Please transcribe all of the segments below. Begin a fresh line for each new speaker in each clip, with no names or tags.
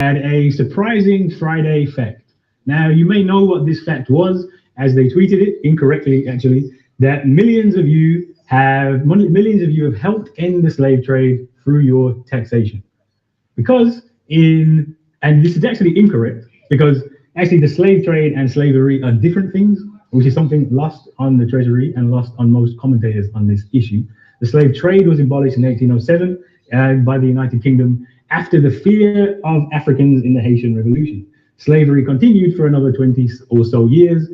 had a surprising Friday fact. Now, you may know what this fact was, as they tweeted it incorrectly, actually, that millions of you have helped end the slave trade through your taxation. Because and this is actually incorrect, because actually the slave trade and slavery are different things, which is something lost on the Treasury and lost on most commentators on this issue. The slave trade was abolished in 1807 by the United Kingdom after the fear of Africans in the Haitian Revolution. Slavery continued for another 20 or so years,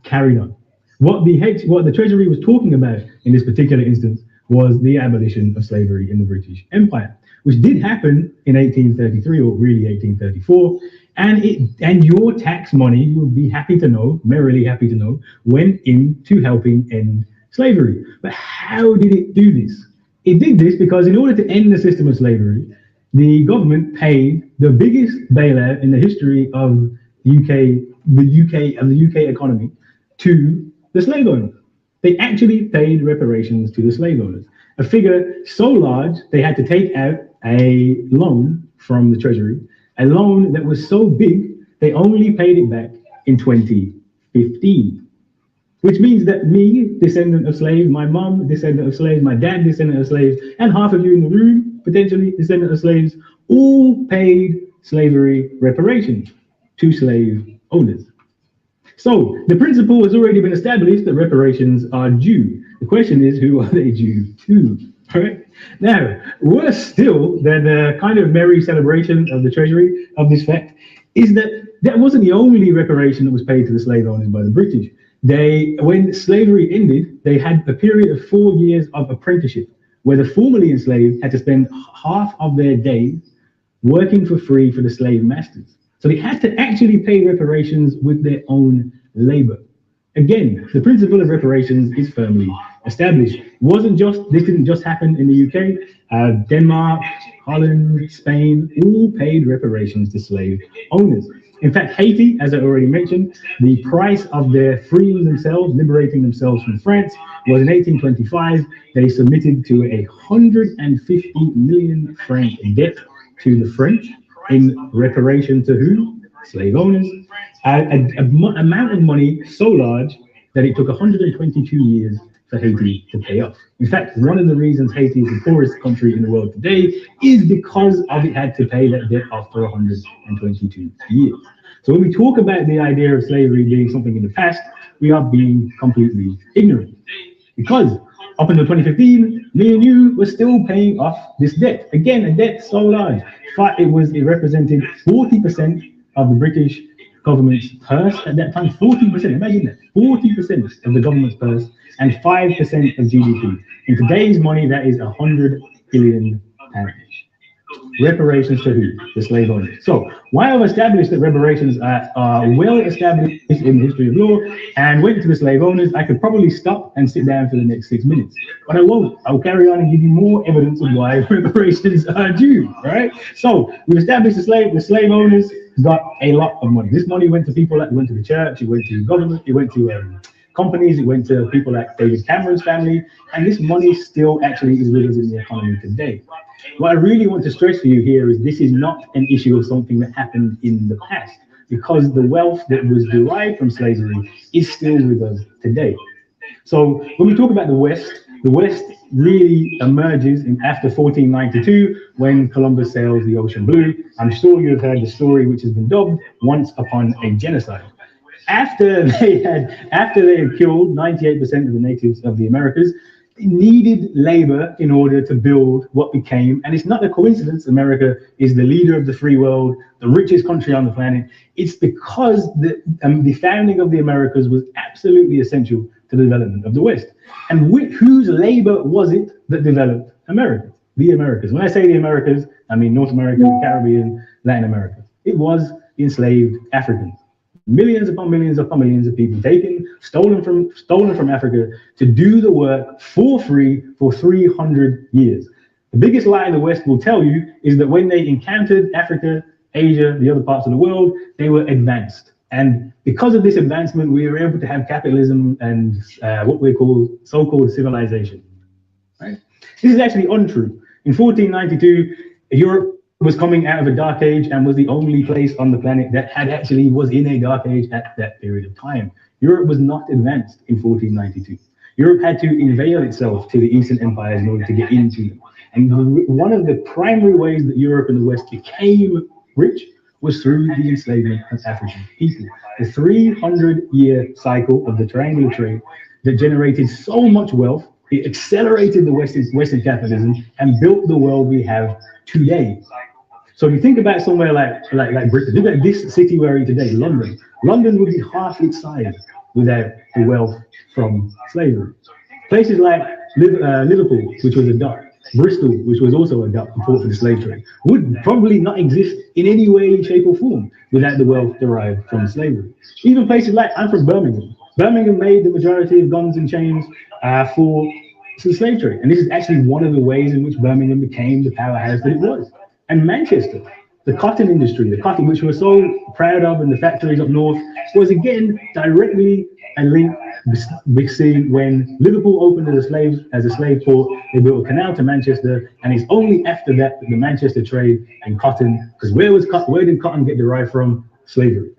carried on. What the Treasury was talking about in this particular instance was the abolition of slavery in the British Empire, which did happen in 1833, or really 1834, and your tax money, you will be happy to know, merrily happy to know, went into helping end slavery. But how did it do this? It did this because in order to end the system of slavery, the government paid the biggest bailout in the history of the UK economy to the slave owners. They actually paid reparations to the slave owners, a figure so large they had to take out a loan from the Treasury, a loan that was so big they only paid it back in 2015. Which means that me, descendant of slaves, my mom, descendant of slaves, my dad, descendant of slaves, and half of you in the room, potentially descendant of slaves, all paid slavery reparations to slave owners. So the principle has already been established that reparations are due. The question is, who are they due to? Right? Now, worse still than the kind of merry celebration of the Treasury of this fact is that wasn't the only reparation that was paid to the slave owners by the British. When slavery ended, they had a period of 4 years of apprenticeship, where the formerly enslaved had to spend half of their days working for free for the slave masters. So they had to actually pay reparations with their own labor. Again, the principle of reparations is firmly established. This didn't just happen in the UK. Denmark, Holland, Spain, all paid reparations to slave owners. In fact, Haiti, as I already mentioned, the price of their freeing themselves, liberating themselves from France, was in 1825. They submitted to a 150 million franc debt to the French in reparation to who? Slave owners. An amount of money so large that it took 122 years for Haiti to pay off. In fact, one of the reasons Haiti is the poorest country in the world today is because of it had to pay that debt after 122 years. So when we talk about the idea of slavery being something in the past, we are being completely ignorant. Because up until 2015, me and you were still paying off this debt. Again, a debt so large, but it represented 40% of the British government's purse at that time. 40%, imagine that, 40% of the government's purse and 5% of GDP. In today's money, that is 100 billion pounds. Reparations to who? The slave owners. So while I've established that reparations are well established in the history of law and went to the slave owners, I could probably stop and sit down for the next 6 minutes. But I won't. I'll carry on and give you more evidence of why reparations are due, right? So we've established the slave owners got a lot of money. This money went to people that went to the church, it went to government, it went to companies, it went to people like David Cameron's family, and this money still actually is with us in the economy today. What I really want to stress for you here is this is not an issue of something that happened in the past, because the wealth that was derived from slavery is still with us today. So when we talk about the West really emerges after 1492 when Columbus sails the ocean blue. I'm sure you have heard the story, which has been dubbed Once Upon a Genocide. After they had killed 98% of the natives of the Americas, they needed labor in order to build what became, and it's not a coincidence, America is the leader of the free world, the richest country on the planet. It's because the founding of the Americas was absolutely essential to the development of the West. And whose labor was it that developed America? The Americas. When I say the Americas, I mean North America, the Caribbean, Latin America. It was enslaved Africans. Millions upon millions upon millions of people stolen from Africa to do the work for free for 300 years. The biggest lie the West will tell you is that when they encountered Africa, Asia, the other parts of the world, they were advanced. And because of this advancement, we were able to have capitalism and what we call so-called civilization. Right? This is actually untrue. In 1492, Europe was coming out of a dark age and was the only place on the planet that had actually was in a dark age at that period of time. Europe was not advanced in 1492. Europe had to unveil itself to the Eastern empires in order to get into them. And one of the primary ways that Europe and the West became rich was through the enslavement of African people. The 300-year cycle of the triangular trade that generated so much wealth, it accelerated the Western capitalism and built the world we have today. So if you think about somewhere like Britain, look at this city we're in today, London. London would be half its size without the wealth from slavery. Places like Liverpool, which was a dock, Bristol, which was also a dock port for the slave trade, would probably not exist in any way, shape, or form without the wealth derived from slavery. Even places like, I'm from Birmingham. Birmingham made the majority of guns and chains for the slave trade. And this is actually one of the ways in which Birmingham became the powerhouse that it was. And Manchester, the cotton industry, the cotton which we're so proud of, and the factories up north, was again directly a link between when Liverpool opened as a slave port. They built a canal to Manchester, and it's only after that that the Manchester trade in cotton, because where did cotton get derived from? Slavery.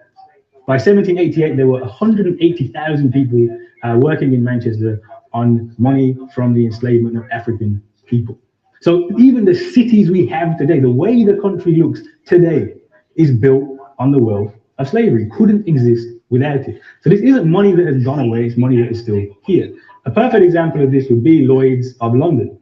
By 1788, there were 180,000 people working in Manchester on money from the enslavement of African people. So even the cities we have today, the way the country looks today, is built on the wealth of slavery. Couldn't exist without it. So this isn't money that has gone away, it's money that is still here. A perfect example of this would be Lloyd's of London,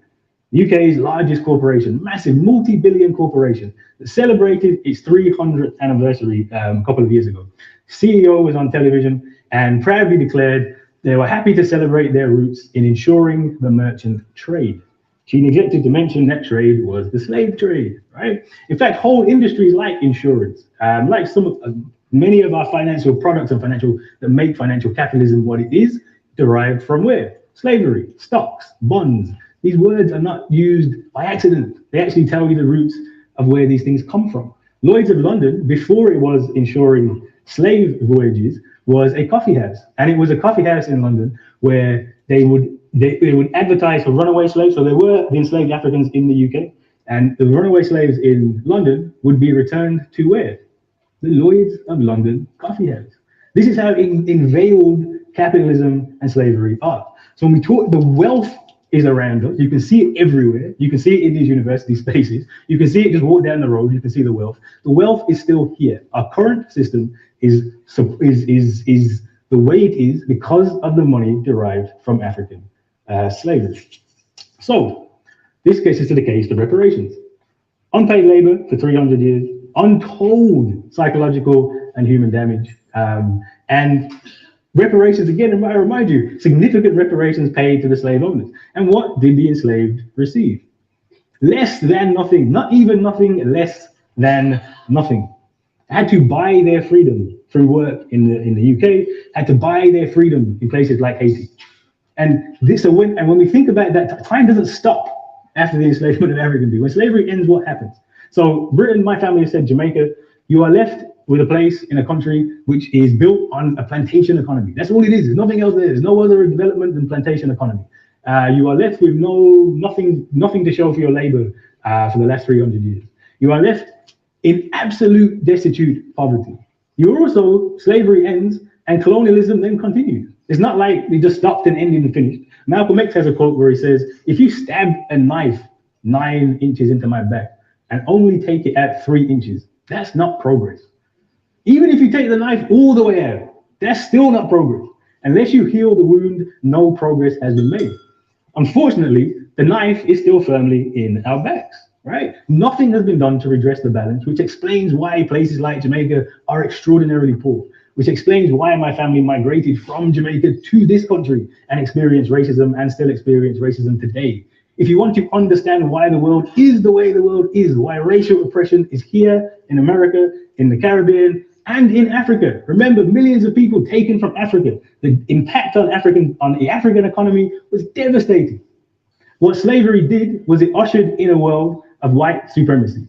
UK's largest corporation, massive multi-billion corporation that celebrated its 300th anniversary a couple of years ago. CEO was on television and proudly declared they were happy to celebrate their roots in ensuring the merchant trade. She neglected to mention that trade was the slave trade, right? In fact, whole industries like insurance, like many of our financial products and that make financial capitalism what it is, derived from where? Slavery, stocks, bonds. These words are not used by accident. They actually tell you the roots of where these things come from. Lloyd's of London, before it was insuring slave voyages, was a coffee house. And it was a coffee house in London where they would advertise for runaway slaves. So there were the enslaved Africans in the UK, and the runaway slaves in London would be returned to where? The Lloyd's of London coffee house. This is how unveiled capitalism and slavery are. So when we talk, the wealth is around us. You can see it everywhere. You can see it in these university spaces. You can see it just walk down the road. You can see the wealth. The wealth is still here. Our current system is the way it is because of the money derived from African slavery. So this gets us to the case of reparations. Unpaid labor for 300 years, untold psychological and human damage, and reparations, again, I remind you, significant reparations paid to the slave owners. And what did the enslaved receive? Less than nothing, not even nothing, less than nothing. Had to buy their freedom through work in the UK, had to buy their freedom in places like Haiti. And when we think about that, time doesn't stop after the enslavement of African people. When slavery ends, what happens? So Britain, my family has said Jamaica, you are left with a place in a country which is built on a plantation economy. That's all it is. There's nothing else there. There's no other development than plantation economy. You are left with nothing to show for your labor for the last 300 years. You are left in absolute destitute poverty. Slavery ends and colonialism then continues. It's not like it just stopped and ended and finished. Malcolm X has a quote where he says, if you stab a knife 9 inches into my back and only take it out 3 inches, that's not progress. Even if you take the knife all the way out, that's still not progress. Unless you heal the wound, no progress has been made. Unfortunately, the knife is still firmly in our backs, right? Nothing has been done to redress the balance, which explains why places like Jamaica are extraordinarily poor, which explains why my family migrated from Jamaica to this country and experienced racism and still experience racism today. If you want to understand why the world is the way the world is, why racial oppression is here in America, in the Caribbean, and in Africa. Remember, millions of people taken from Africa. The impact on the African economy was devastating. What slavery did was it ushered in a world of white supremacy,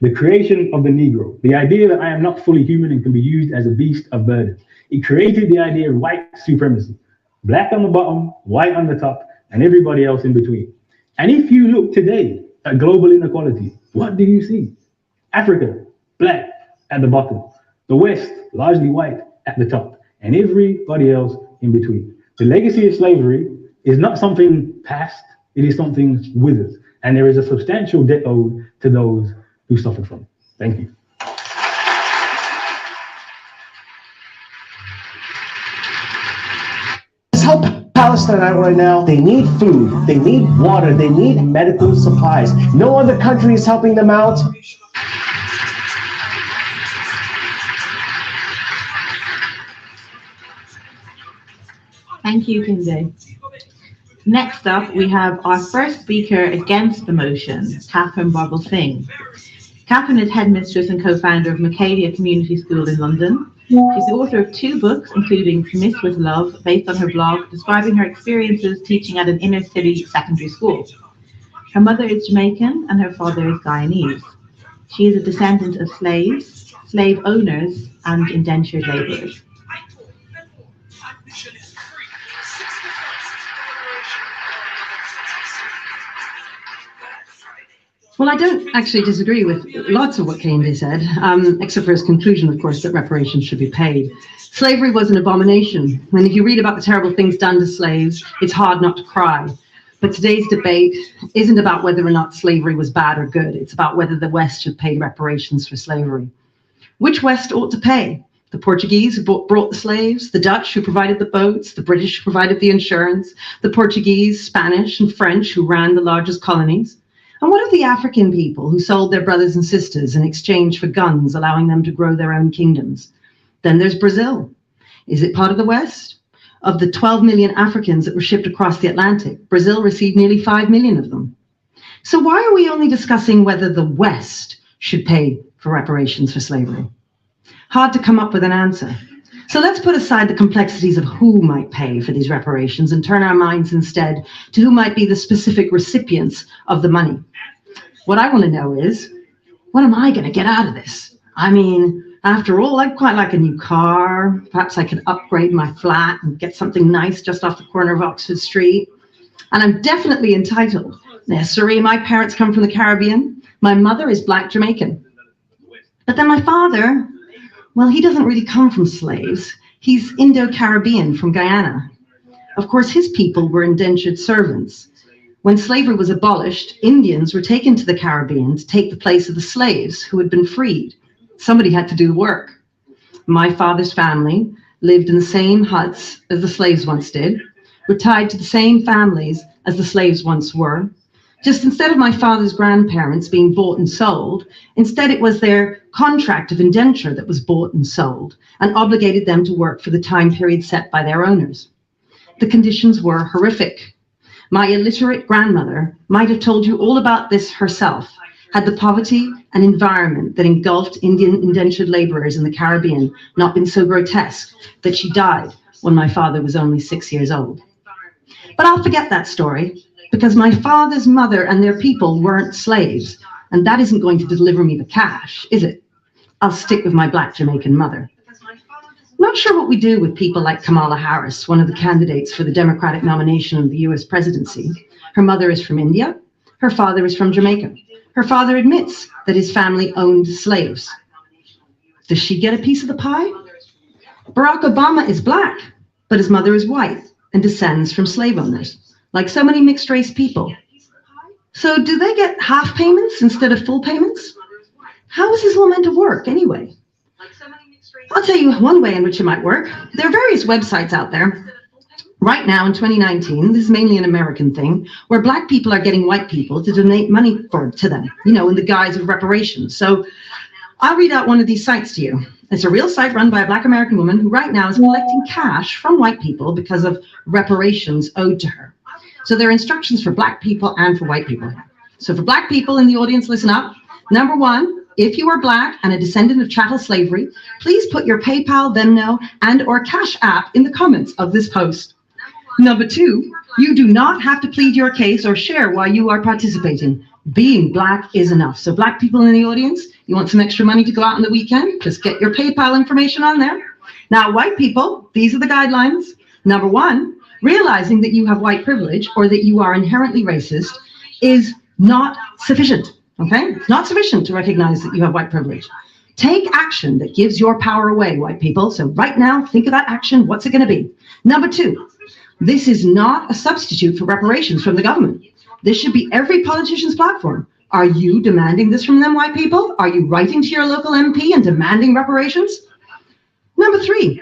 the creation of the Negro, the idea that I am not fully human and can be used as a beast of burden. It created the idea of white supremacy, black on the bottom, white on the top, and everybody else in between. And if you look today at global inequality, what do you see? Africa, black at the bottom. The West, largely white at the top, and everybody else in between. The legacy of slavery is not something past, it is something with us. And there is a substantial debt owed to those who suffered from it. Thank you.
Help Palestine out right now. They need food, they need water, they need medical supplies. No other country is helping them out.
Thank you, Kinde. Next up, we have our first speaker against the motion, Catherine Barbel Singh. Catherine is headmistress and co-founder of Macadia Community School in London. She's the author of 2 books, including Miss with Love, based on her blog, describing her experiences teaching at an inner-city secondary school. Her mother is Jamaican and her father is Guyanese. She is a descendant of slaves, slave owners, and indentured laborers.
Well, I don't actually disagree with lots of what Kinde said, except for his conclusion, of course, that reparations should be paid. Slavery was an abomination. And if you read about the terrible things done to slaves, it's hard not to cry. But today's debate isn't about whether or not slavery was bad or good. It's about whether the West should pay reparations for slavery. Which West ought to pay? The Portuguese who brought the slaves, the Dutch who provided the boats, the British who provided the insurance, the Portuguese, Spanish, and French who ran the largest colonies? And what of the African people who sold their brothers and sisters in exchange for guns, allowing them to grow their own kingdoms? Then there's Brazil. Is it part of the West? Of the 12 million Africans that were shipped across the Atlantic, Brazil received nearly 5 million of them. So why are we only discussing whether the West should pay for reparations for slavery? Hard to come up with an answer. So let's put aside the complexities of who might pay for these reparations and turn our minds instead to who might be the specific recipients of the money. What I want to know is, what am I going to get out of this? I mean, after all, I'd quite like a new car. Perhaps I could upgrade my flat and get something nice just off the corner of Oxford Street. And I'm definitely entitled. Yes, sorry, my parents come from the Caribbean. My mother is Black Jamaican. But then my father, well, he doesn't really come from slaves. He's Indo-Caribbean from Guyana. Of course, his people were indentured servants. When slavery was abolished, Indians were taken to the Caribbean to take the place of the slaves who had been freed. Somebody had to do the work. My father's family lived in the same huts as the slaves once did, were tied to the same families as the slaves once were. Just instead of my father's grandparents being bought and sold, instead it was their contract of indenture that was bought and sold and obligated them to work for the time period set by their owners. The conditions were horrific. My illiterate grandmother might have told you all about this herself, had the poverty and environment that engulfed Indian indentured laborers in the Caribbean not been so grotesque that she died when my father was only 6 years old. But I'll forget that story, because my father's mother and their people weren't slaves, and that isn't going to deliver me the cash, is it? I'll stick with my Black Jamaican mother. Not sure what we do with people like Kamala Harris, one of the candidates for the Democratic nomination of the US presidency. Her mother is from India. Her father is from Jamaica. Her father admits that his family owned slaves. Does she get a piece of the pie? Barack Obama is Black, but his mother is white and descends from slave owners, like so many mixed race people. So do they get half payments instead of full payments? How is this all meant to work anyway? I'll tell you one way in which it might work. There are various websites out there. Right now in 2019, this is mainly an American thing, where Black people are getting white people to donate money to them, in the guise of reparations. So I'll read out one of these sites to you. It's a real site run by a Black American woman who right now is collecting cash from white people because of reparations owed to her. So there are instructions for Black people and for white people. So for Black people in the audience, listen up. Number one, if you are Black and a descendant of chattel slavery, please put your PayPal, Venmo, and or Cash App in the comments of this post. Number two, you do not have to plead your case or share why you are participating. Being Black is enough. So Black people in the audience, you want some extra money to go out on the weekend? Just get your PayPal information on there. Now, white people, these are the guidelines. Number one, realizing that you have white privilege or that you are inherently racist is not sufficient. okay? It's not sufficient to recognize that you have white privilege. Take action that gives your power away, white people. So right now, think of that action. What's it going to be? Number two, this is not a substitute for reparations from the government. This should be every politician's platform. Are you demanding this from them, white people? Are you writing to your local MP and demanding reparations? Number three,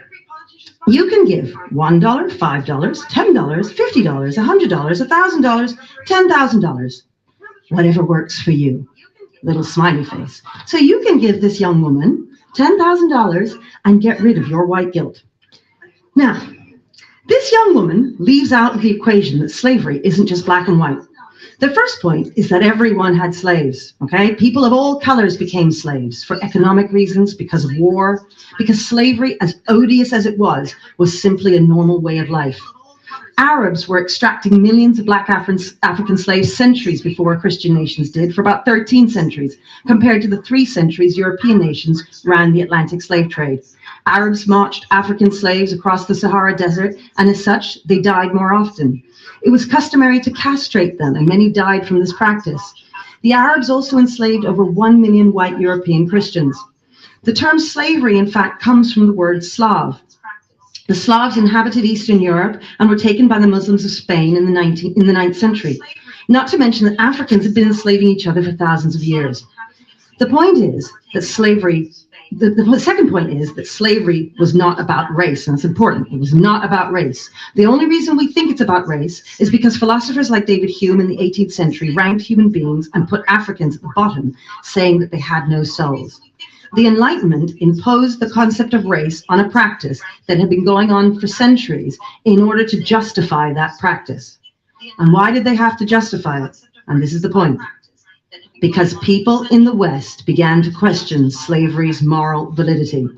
you can give $1, $5, $10, $50, $100, $1,000, $10,000, whatever works for you. Little smiley face. So you can give this young woman $10,000 and get rid of your white guilt. Now, this young woman leaves out of the equation that slavery isn't just black and white. The first point is that everyone had slaves, okay? People of all colors became slaves for economic reasons, because of war, because slavery, as odious as it was simply a normal way of life. Arabs were extracting millions of black African slaves centuries before Christian nations did, for about 13 centuries, compared to the 3 centuries European nations ran the Atlantic slave trade. Arabs marched African slaves across the Sahara Desert, and as such, they died more often. It was customary to castrate them, and many died from this practice. The Arabs also enslaved over 1 million white European Christians. The term slavery, in fact, comes from the word Slav. The Slavs inhabited Eastern Europe and were taken by the Muslims of Spain in the 9th century. Not to mention that Africans had been enslaving each other for thousands of years. The point is that slavery, the second point is that slavery was not about race, and it's important. It was not about race. The only reason we think it's about race is because philosophers like David Hume in the 18th century ranked human beings and put Africans at the bottom, saying that they had no souls. The Enlightenment imposed the concept of race on a practice that had been going on for centuries in order to justify that practice. And why did they have to justify it? And this is the point. Because people in the West began to question slavery's moral validity.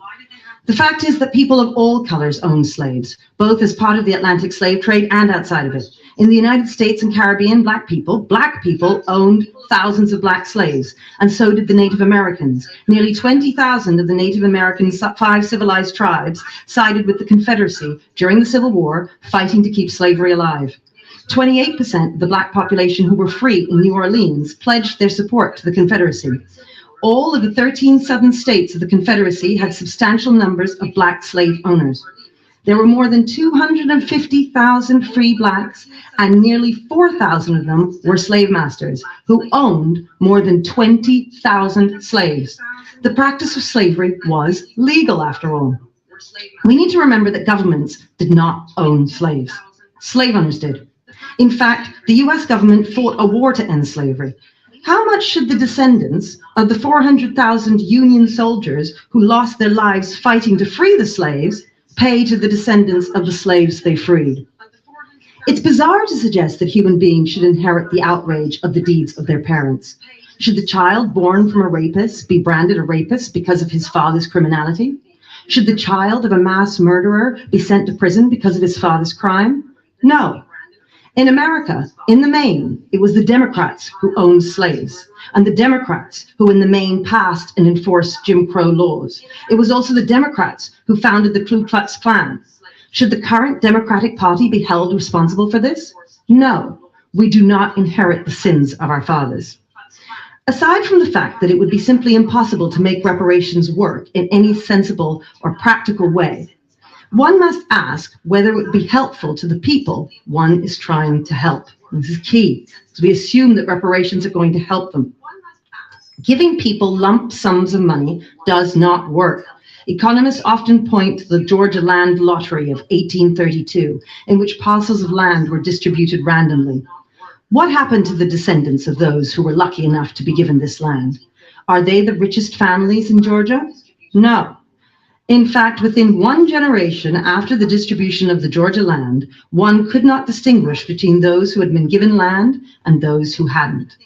The fact is that people of all colors owned slaves, both as part of the Atlantic slave trade and outside of it. In the United States and Caribbean, black people owned thousands of black slaves, and so did the Native Americans. Nearly 20,000 of the Native American 5 civilized tribes sided with the Confederacy during the Civil War, fighting to keep slavery alive. 28% of the black population who were free in New Orleans pledged their support to the Confederacy. All of the 13 southern states of the Confederacy had substantial numbers of black slave owners. There were more than 250,000 free blacks, and nearly 4,000 of them were slave masters who owned more than 20,000 slaves. The practice of slavery was legal, after all. We need to remember that governments did not own slaves. Slave owners did. In fact, the US government fought a war to end slavery. How much should the descendants of the 400,000 Union soldiers who lost their lives fighting to free the slaves pay to the descendants of the slaves they freed? It's bizarre to suggest that human beings should inherit the outrage of the deeds of their parents. Should the child born from a rapist be branded a rapist because of his father's criminality? Should the child of a mass murderer be sent to prison because of his father's crime? No. In America, in the main, it was the Democrats who owned slaves, and the Democrats who in the main passed and enforced Jim Crow laws. It was also the Democrats who founded the Ku Klux Klan. Should the current Democratic Party be held responsible for this? No, we do not inherit the sins of our fathers. Aside from the fact that it would be simply impossible to make reparations work in any sensible or practical way, one must ask whether it would be helpful to the people one is trying to help. This is key, because we assume that reparations are going to help them. Giving people lump sums of money does not work. Economists often point to the Georgia Land Lottery of 1832, in which parcels of land were distributed randomly. What happened to the descendants of those who were lucky enough to be given this land? Are they the richest families in Georgia? No. In fact, within one generation after the distribution of the Georgia land, one could not distinguish between those who had been given land and those who hadn't.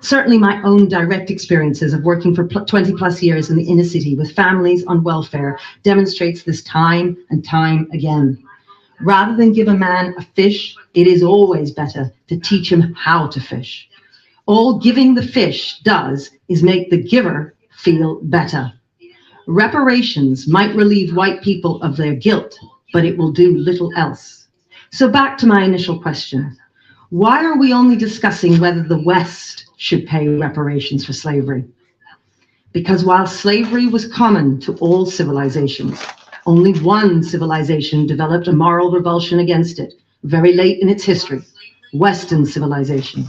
Certainly my own direct experiences of working for 20 plus years in the inner city with families on welfare demonstrates this time and time again. Rather than give a man a fish, it is always better to teach him how to fish. All giving the fish does is make the giver feel better. Reparations might relieve white people of their guilt, but it will do little else. So back to my initial question. Why are we only discussing whether the West should pay reparations for slavery. Because while slavery was common to all civilizations, only one civilization developed a moral revulsion against it very late in its history, Western civilization.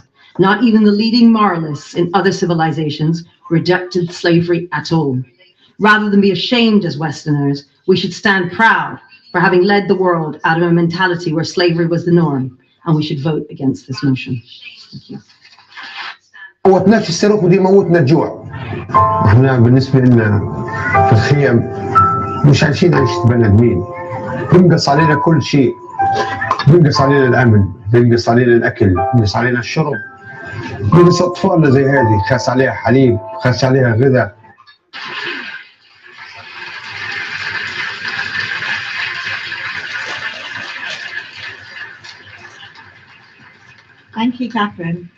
Not even the leading moralists in other civilizations rejected slavery at all. Rather than be ashamed as Westerners, we should stand proud for having led the world out of a mentality where slavery was the norm, and we should vote against this motion. Thank you.
موتنا في الصاروخ ودي موتنا الجوع. احنا بالنسبه لنا في الخيم مش عايشين عيشه بني ادمين، بينقص علينا كل شيء، بينقص علينا الامن، بينقص علينا الاكل، بينقص علينا الشرب، بينقص اطفالنا زي هذه خاس عليها حليب، خاس عليها غذاء.
Thank you, Catherine.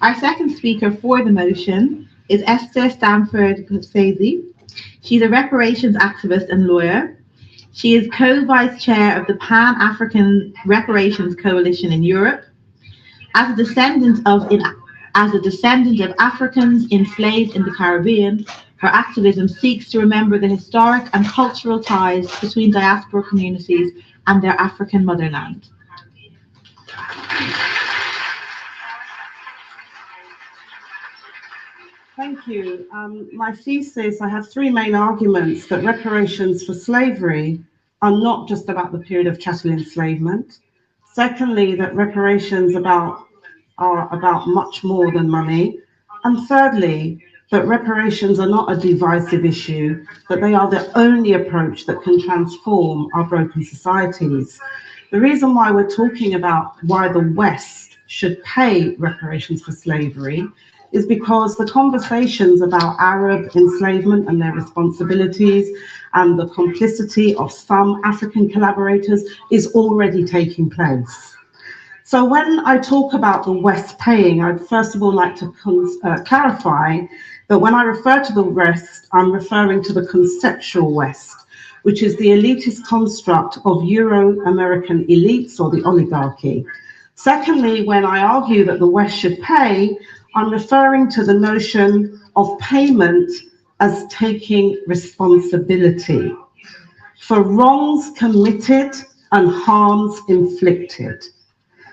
Our second speaker for the motion is Esther Stanford Kusezi. She's a reparations activist and lawyer. She is co-vice chair of the Pan-African Reparations Coalition in Europe. As a descendant of Africans enslaved in the Caribbean, her activism seeks to remember the historic and cultural ties between diaspora communities and their African motherland.
Thank you. My thesis, I have three main arguments: that reparations for slavery are not just about the period of chattel enslavement. Secondly, that reparations are about much more than money. And thirdly, that reparations are not a divisive issue, but they are the only approach that can transform our broken societies. The reason why we're talking about why the West should pay reparations for slavery is because the conversations about Arab enslavement and their responsibilities and the complicity of some African collaborators is already taking place. So when I talk about the West paying, I'd first of all like to clarify that when I refer to the West, I'm referring to the conceptual West, which is the elitist construct of Euro-American elites or the oligarchy. Secondly, when I argue that the West should pay, I'm referring to the notion of payment as taking responsibility for wrongs committed and harms inflicted.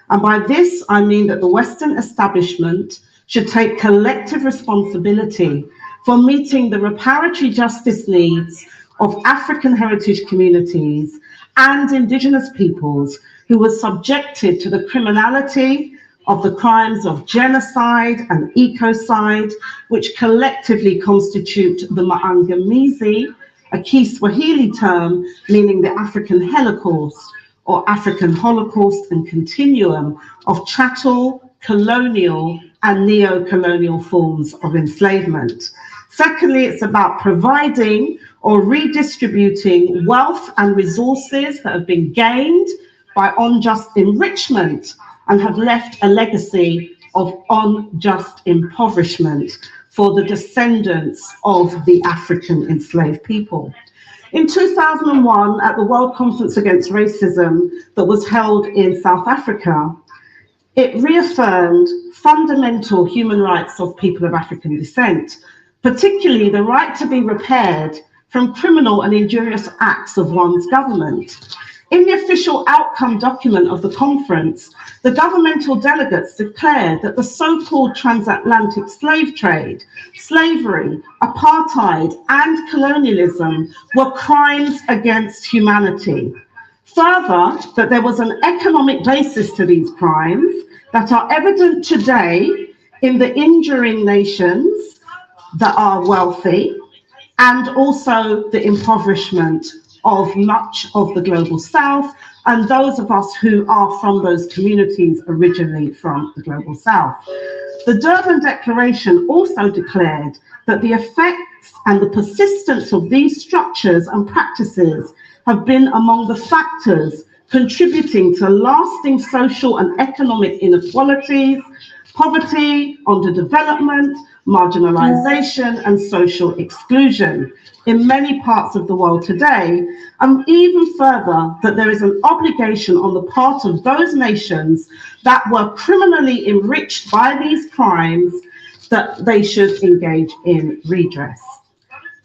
And by this, I mean that the Western establishment should take collective responsibility for meeting the reparatory justice needs of African heritage communities and indigenous peoples who were subjected to the criminality of the crimes of genocide and ecocide, which collectively constitute the Maangamizi, a Kiswahili term meaning the African Holocaust or African Holocaust and continuum of chattel, colonial and neo-colonial forms of enslavement. Secondly, it's about providing or redistributing wealth and resources that have been gained by unjust enrichment and have left a legacy of unjust impoverishment for the descendants of the African enslaved people. In 2001, at the World Conference Against Racism that was held in South Africa, it reaffirmed fundamental human rights of people of African descent, particularly the right to be repaired from criminal and injurious acts of one's government. In the official outcome document of the conference, the governmental delegates declared that the so-called transatlantic slave trade, slavery, apartheid, and colonialism were crimes against humanity. Further, that there was an economic basis to these crimes that are evident today in the injuring nations that are wealthy, and also the impoverishment of much of the global south and those of us who are from those communities originally from the global south. The Durban Declaration also declared that the effects and the persistence of these structures and practices have been among the factors contributing to lasting social and economic inequalities, poverty, underdevelopment, marginalization, and social exclusion in many parts of the world today, and even further, that there is an obligation on the part of those nations that were criminally enriched by these crimes that they should engage in redress.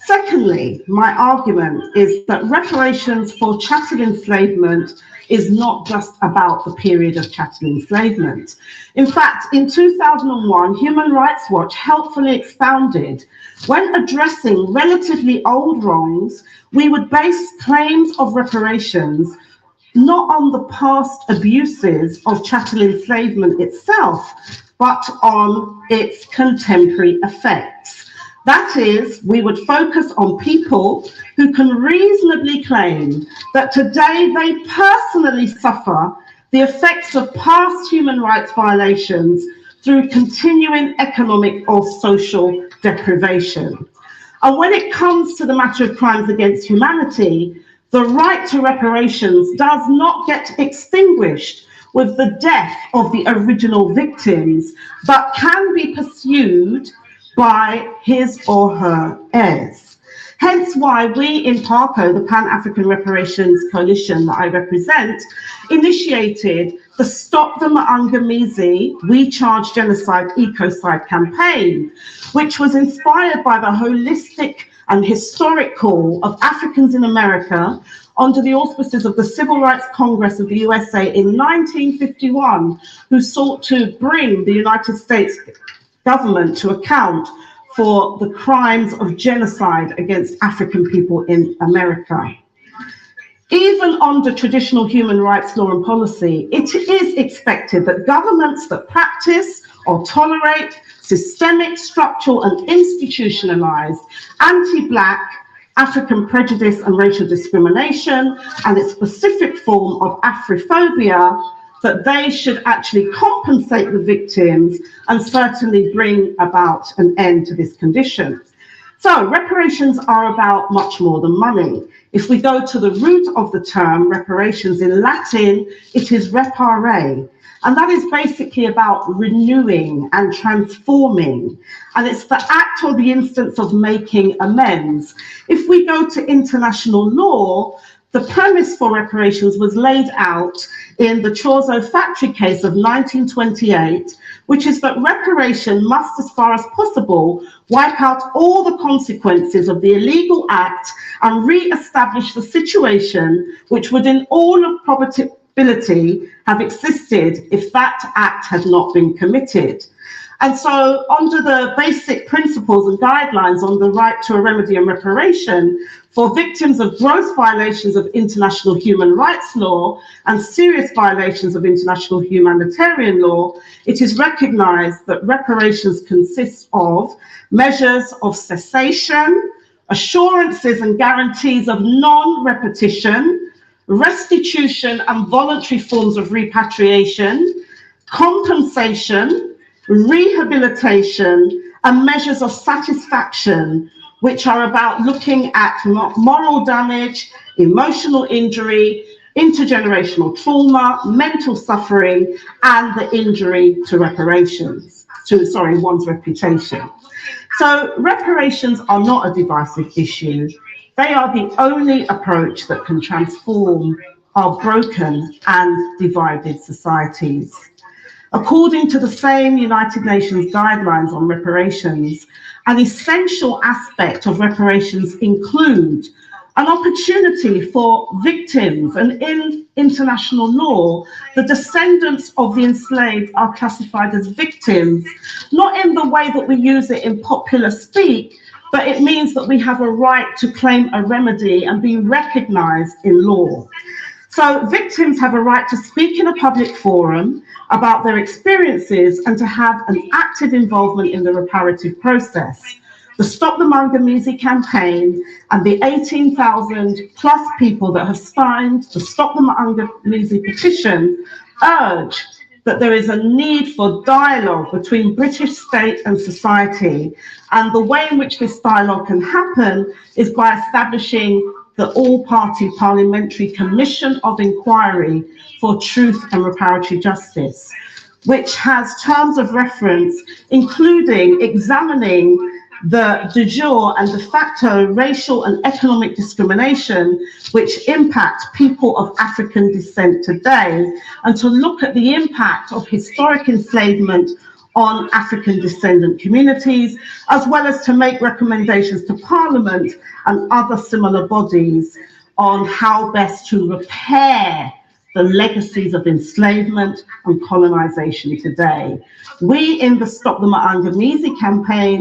Secondly, my argument is that reparations for chattel enslavement is not just about the period of chattel enslavement. In fact, in 2001, Human Rights Watch helpfully expounded, when addressing relatively old wrongs, we would base claims of reparations not on the past abuses of chattel enslavement itself, but on its contemporary effects. That is, we would focus on people who can reasonably claim that today they personally suffer the effects of past human rights violations through continuing economic or social deprivation. And when it comes to the matter of crimes against humanity, the right to reparations does not get extinguished with the death of the original victims, but can be pursued by his or her heirs. Hence why we in PARCO, the Pan-African Reparations Coalition that I represent, initiated the Stop the Maangamizi, We Charge Genocide Ecocide campaign, which was inspired by the holistic and historic call of Africans in America under the auspices of the Civil Rights Congress of the USA in 1951, who sought to bring the United States government to account for the crimes of genocide against African people in America. Even under traditional human rights law and policy, it is expected that governments that practice or tolerate systemic, structural, and institutionalized anti-Black African prejudice and racial discrimination and its specific form of Afrophobia, that they should actually compensate the victims and certainly bring about an end to this condition. So reparations are about much more than money. If we go to the root of the term reparations in Latin, it is reparare. And that is basically about renewing and transforming. And it's the act or the instance of making amends. If we go to international law, the premise for reparations was laid out in the Chozo factory case of 1928, which is that reparation must, as far as possible, wipe out all the consequences of the illegal act and re-establish the situation which would in all of probability have existed if that act had not been committed. And so under the basic principles and guidelines on the right to a remedy and reparation for victims of gross violations of international human rights law and serious violations of international humanitarian law, it is recognized that reparations consist of measures of cessation, assurances and guarantees of non-repetition, restitution and voluntary forms of repatriation, compensation, rehabilitation, and measures of satisfaction, which are about looking at moral damage, emotional injury, intergenerational trauma, mental suffering, and the injury to one's reputation. So reparations are not a divisive issue. They are the only approach that can transform our broken and divided societies. According to the same United Nations guidelines on reparations, an essential aspect of reparations include an opportunity for victims, and in international law, the descendants of the enslaved are classified as victims, not in the way that we use it in popular speak, but it means that we have a right to claim a remedy and be recognized in law. So victims have a right to speak in a public forum about their experiences and to have an active involvement in the reparative process. The Stop the Maangamizi campaign and the 18,000 plus people that have signed the Stop the Maangamizi petition urge that there is a need for dialogue between British state and society. And the way in which this dialogue can happen is by establishing the All-Party Parliamentary Commission of Inquiry for Truth and Reparatory Justice. which has terms of reference, including examining the de jure and de facto racial and economic discrimination which impact people of African descent today, and to look at the impact of historic enslavement on African descendant communities, as well as to make recommendations to Parliament and other similar bodies on how best to repair the legacies of enslavement and colonization today. We in the Stop the Maangamizi campaign